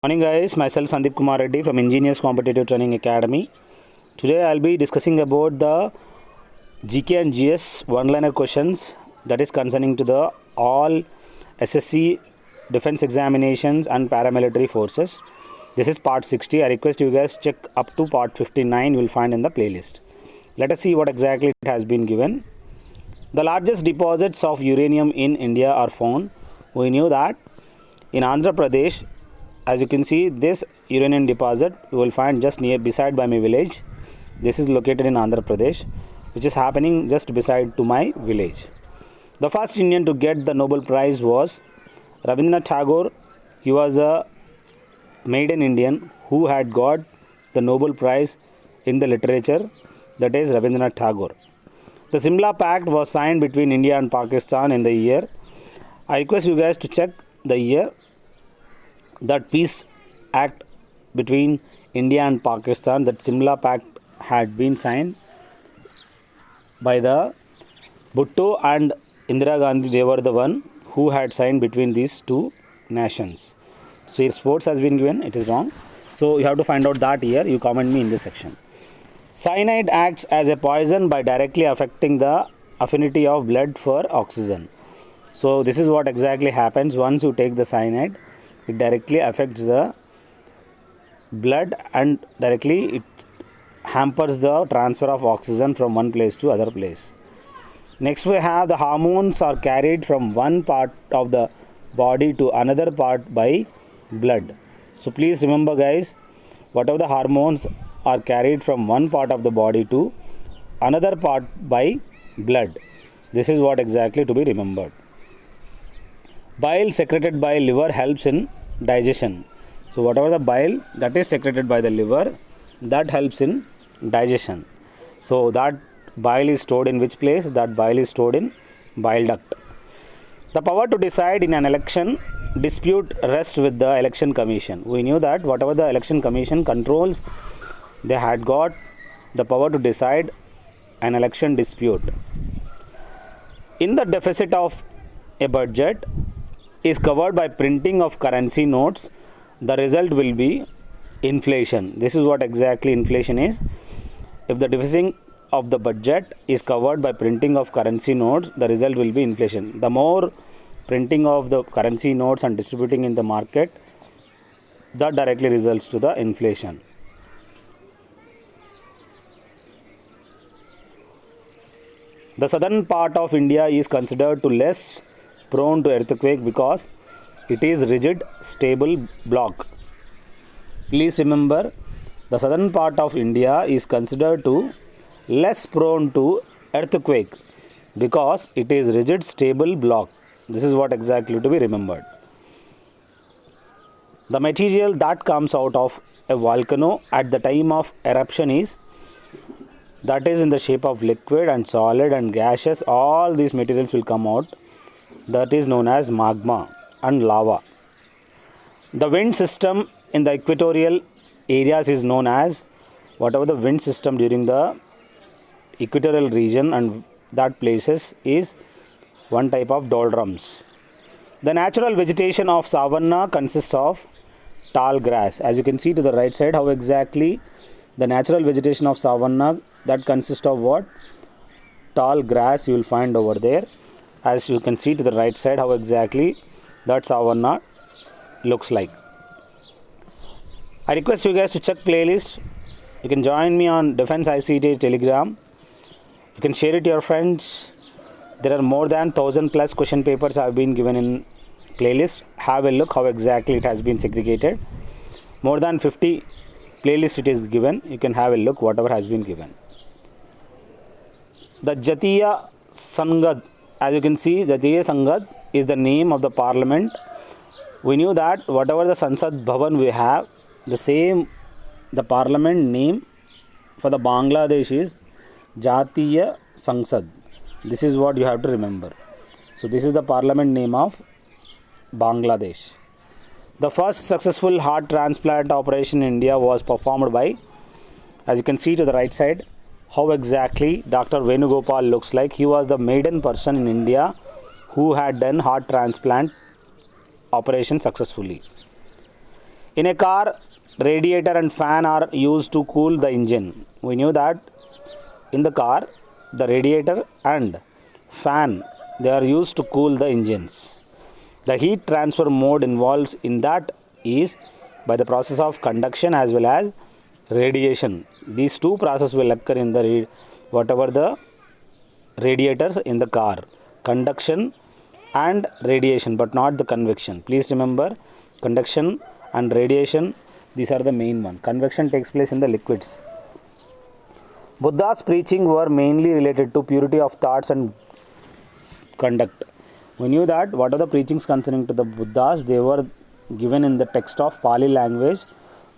Morning guys, myself Sandeep Kumar Reddy from Engineers Competitive Training Academy. Today I'll be discussing about the GK and GS one-liner questions that is concerning to the all SSC defense examinations and paramilitary forces. This is part 60. I request you guys check up to part 59 you will find in the playlist. Let us see what exactly it has been given. The largest deposits of uranium in India are found. We knew that in Andhra Pradesh. As you can see, this uranium deposit you will find just near beside by my village. This is located in Andhra Pradesh, which is happening just beside to my village. The first Indian to get the Nobel Prize was Rabindranath Tagore. He was the maiden Indian who had got the Nobel Prize in the literature, that is Rabindranath Tagore. The Simla Pact was signed between India and Pakistan in the year. I request you guys to check the year that peace act between India and Pakistan, that Simla Pact had been signed by the Bhutto and Indira Gandhi. They were the one who had signed between these two nations. So here sports has been given, it is wrong. So you have to find out that year, you comment me in this section. Cyanide acts as a poison by directly affecting the affinity of blood for oxygen. So this is what exactly happens once you take the cyanide. It directly affects the blood and directly it hampers the transfer of oxygen from one place to other place. Next we have the hormones are carried from one part of the body to another part by blood. So please remember guys, whatever the hormones are carried from one part of the body to another part by blood. This is what exactly to be remembered. Bile secreted by liver helps in digestion. So whatever the bile that is secreted by the liver, that helps in digestion. So that bile is stored in which place? That bile is stored in bile duct. The power to decide in an election dispute rests with the election commission. We knew that whatever the election commission controls, they had got the power to decide an election dispute. In the deficit of a budget is covered by printing of currency notes, the result will be inflation. This is what exactly inflation is. If the deficit of the budget is covered by printing of currency notes, the result will be inflation. The more printing of the currency notes and distributing in the market, that directly results to the inflation. The southern part of India is considered to less prone to earthquake because it is rigid stable block. Please remember, the southern part of India is considered to less prone to earthquake because it is rigid stable block. This is what exactly to be remembered. The material that comes out of a volcano at the time of eruption is that is in the shape of liquid and solid and gaseous. All these materials will come out. That is known as magma and lava. The wind system in the equatorial areas is known as whatever the wind system during the equatorial region and that places is one type of doldrums. The natural vegetation of savanna consists of tall grass. As you can see to the right side, how exactly the natural vegetation of savanna, that consists of what? Tall grass you will find over there. As you can see to the right side, how exactly that savanna looks like. I request you guys to check playlist. You can join me on Defense ICT Telegram. You can share it to your friends. There are more than 1000 plus question papers have been given in playlist. Have a look how exactly it has been segregated. More than 50 playlist it is given. You can have a look whatever has been given. The Jatiya Sangad. As you can see, the Jatiya Sangad is the name of the parliament. We knew that whatever the Sansad Bhavan we have, the parliament name for the Bangladesh is Jatiya Sangsad. This is what you have to remember. So this is the parliament name of Bangladesh. The first successful heart transplant operation in India was performed by, as you can see to the right side, how exactly Dr. Venugopal looks like. He was the maiden person in India who had done heart transplant operation successfully. In a car, radiator and fan are used to cool the engine. We knew that in the car, the radiator and fan, they are used to cool the engines. The heat transfer mode involved in that is by the process of conduction as well as radiation. These two processes will occur in the whatever the radiators in the car, conduction and radiation, but not the convection. Please remember, conduction and radiation, these are the main one. Convection takes place in the liquids. Buddha's preaching were mainly related to purity of thoughts and conduct. We knew that what are the preachings concerning to the Buddhas, they were given in the text of Pali language.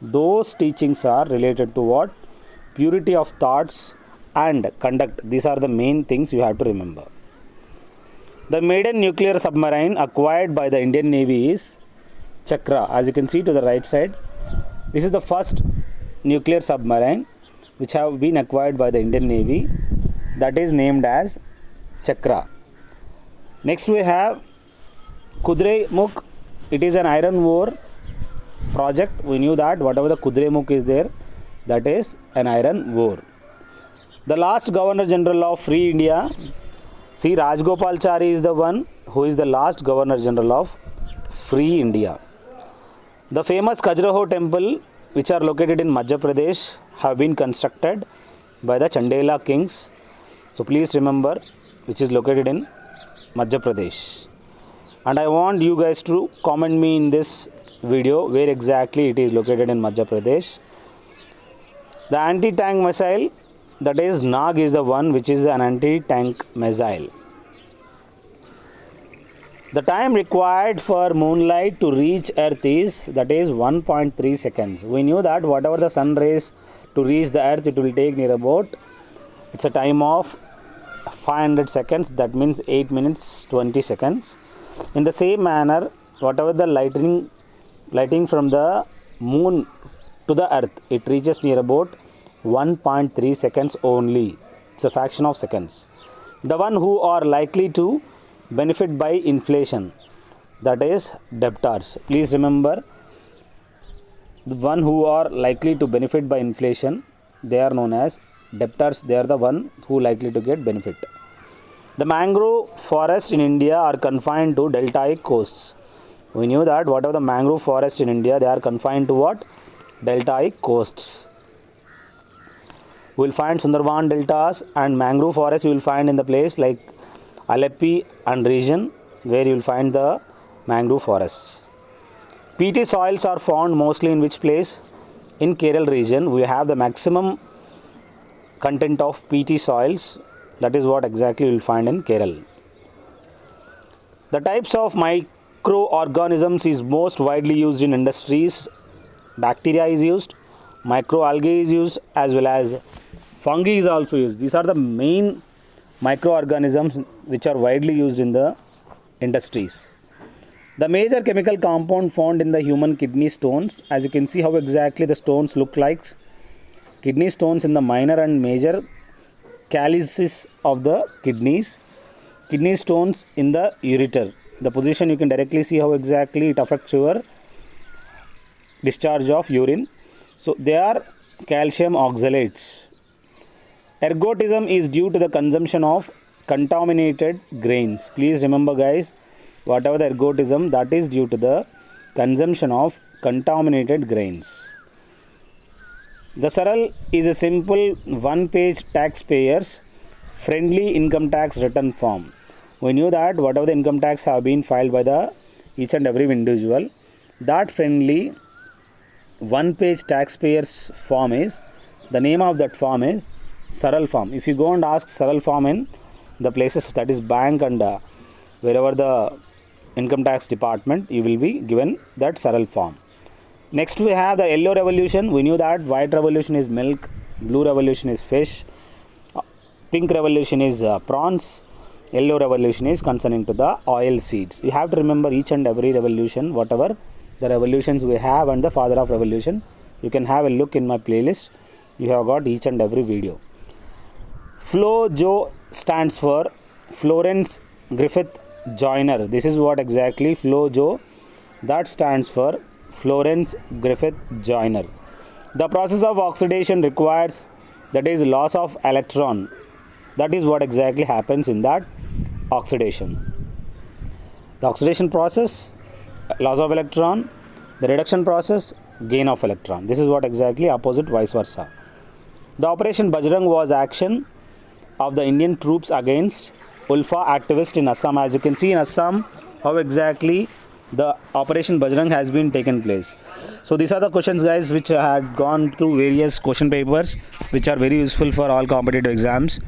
Those teachings are related to what? Purity of thoughts and conduct. These are the main things you have to remember. The maiden nuclear submarine acquired by the Indian Navy is Chakra. As you can see to the right side, this is the first nuclear submarine which have been acquired by the Indian Navy, that is named as Chakra. Next we have Kudremukh. It is an iron ore project. We knew that whatever the Kudremukh is there, that is an iron ore. The last Governor General of Free India, see, Rajgopalachari is the one who is the last Governor General of Free India. The famous Khajuraho temple, which are located in Madhya Pradesh, have been constructed by the Chandela kings. So please remember, which is located in Madhya Pradesh. And I want you guys to comment me in this video where exactly it is located in Madhya Pradesh. The anti-tank missile, that is Nag, is the one which is an anti-tank missile. The time required for moonlight to reach Earth is, that is 1.3 seconds. We knew that whatever the sun rays to reach the Earth, it will take near about, it's a time of 500 seconds, that means 8 minutes 20 seconds. In the same manner, whatever the lighting from the moon to the Earth, it reaches near about 1.3 seconds only. It's a fraction of seconds. The one who are likely to benefit by inflation, that is debtors. Please remember, the one who are likely to benefit by inflation, they are known as debtors. They are the one who likely to get benefit. The mangrove forests in India are confined to deltaic coasts. We knew that whatever the mangrove forest in India, they are confined to what? Deltaic coasts. We will find Sundarban deltas and mangrove forests you will find in the place like Alleppey and region, where you will find the mangrove forests. Peaty soils are found mostly in which place? In Kerala region. We have the maximum content of peaty soils. That is what exactly you will find in Kerala. The types of microorganisms is most widely used in industries. Bacteria is used, microalgae is used, as well as fungi is also used. These are the main microorganisms which are widely used in the industries. The major chemical compound found in the human kidney stones, as you can see how exactly the stones look like. Kidney stones in the minor and major calyces of the kidneys. Kidney stones in the ureter. The position you can directly see how exactly it affects your discharge of urine. So they are calcium oxalates. Ergotism is due to the consumption of contaminated grains. Please remember guys, whatever the ergotism, that is due to the consumption of contaminated grains. The Saral is a simple one-page taxpayers friendly income tax return form. We knew that whatever the income tax have been filed by the each and every individual, that friendly one-page taxpayers form is, the name of that form is Saral form. If you go and ask Saral form in the places, that is bank and wherever the income tax department, you will be given that Saral form. Next we have the yellow revolution. We knew that white revolution is milk, blue revolution is fish, pink revolution is prawns, yellow revolution is concerning to the oil seeds. You have to remember each and every revolution, whatever the revolutions we have and the father of revolution. You can have a look in my playlist. You have got each and every video. FLOJO stands for Florence Griffith Joyner. This is what exactly FLOJO, that stands for Florence Griffith Joyner. The process of oxidation requires, that is, loss of electron. That is what exactly happens in that oxidation. The oxidation process, loss of electron. The reduction process, gain of electron. This is what exactly opposite, vice versa. The Operation Bajrang was action of the Indian troops against Ulfa activists in Assam. As you can see in Assam, how exactly the Operation Bajrang has been taken place. So these are the questions, guys, which I had gone through various question papers which are very useful for all competitive exams.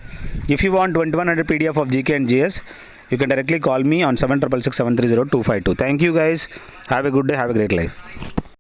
If you want 2100 PDF of GK and GS, you can directly call me on 7666730252. Thank you, guys. Have a good day. Have a great life.